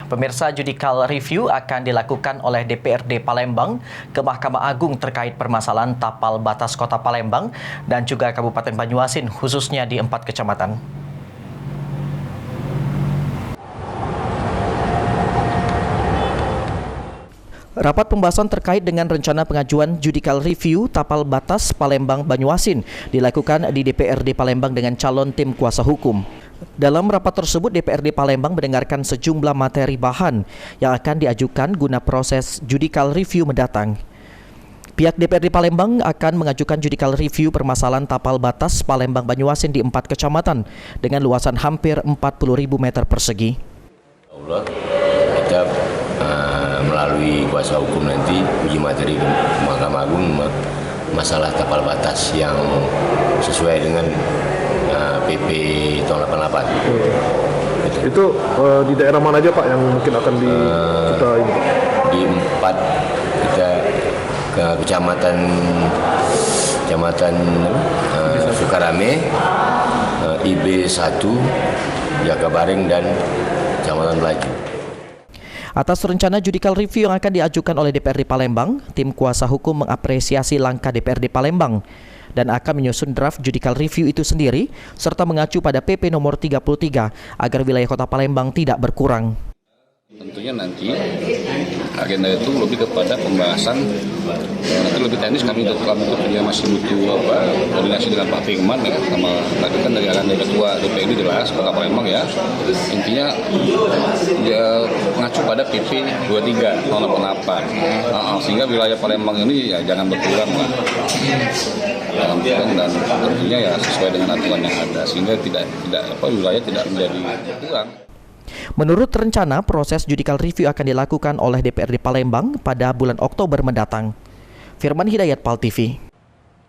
Pemirsa, judicial review akan dilakukan oleh DPRD Palembang ke Mahkamah Agung terkait permasalahan tapal batas Kota Palembang dan juga Kabupaten Banyuasin, khususnya di 4 kecamatan. Rapat pembahasan terkait dengan rencana pengajuan judicial review tapal batas Palembang Banyuasin dilakukan di DPRD Palembang dengan calon tim kuasa hukum. Dalam rapat tersebut, DPRD Palembang mendengarkan sejumlah materi bahan yang akan diajukan guna proses judicial review mendatang. Pihak DPRD Palembang akan mengajukan judicial review permasalahan tapal batas Palembang Banyuasin di 4 kecamatan dengan luasan hampir 40.000 meter persegi. Allah, kita melalui kuasa hukum nanti uji materi ke Mahkamah Agung masalah tapal batas yang sesuai dengan PP tahun 88. Itu di daerah mana aja Pak yang mungkin akan kita ini Pak? Di 4 kita ke kecamatan Sukarame, IB1, Jakabareng dan Kecamatan Melaju. Atas rencana judicial review yang akan diajukan oleh DPRD Palembang, tim kuasa hukum mengapresiasi langkah DPRD Palembang dan akan menyusun draft judicial review itu sendiri serta mengacu pada PP nomor 33 agar wilayah Kota Palembang tidak berkurang. Tentunya nanti agenda itu lebih kepada pembahasan, nanti lebih teknis. Kami dia masih butuh koordinasi dengan Pak Firman ya, sama tadi kan dari arahan dari Ketua DPRD jelas Kota Palembang ya. Intinya dia mengacu pada PP 23 tahun 88 sehingga wilayah Palembang ini ya jangan berkurang lah. Dan tentunya ya sesuai dengan aturan yang ada sehingga wilayah tidak menjadi berkurang. Menurut rencana, proses judicial review akan dilakukan oleh DPRD Palembang pada bulan Oktober mendatang. Firman Hidayat, PAL TV.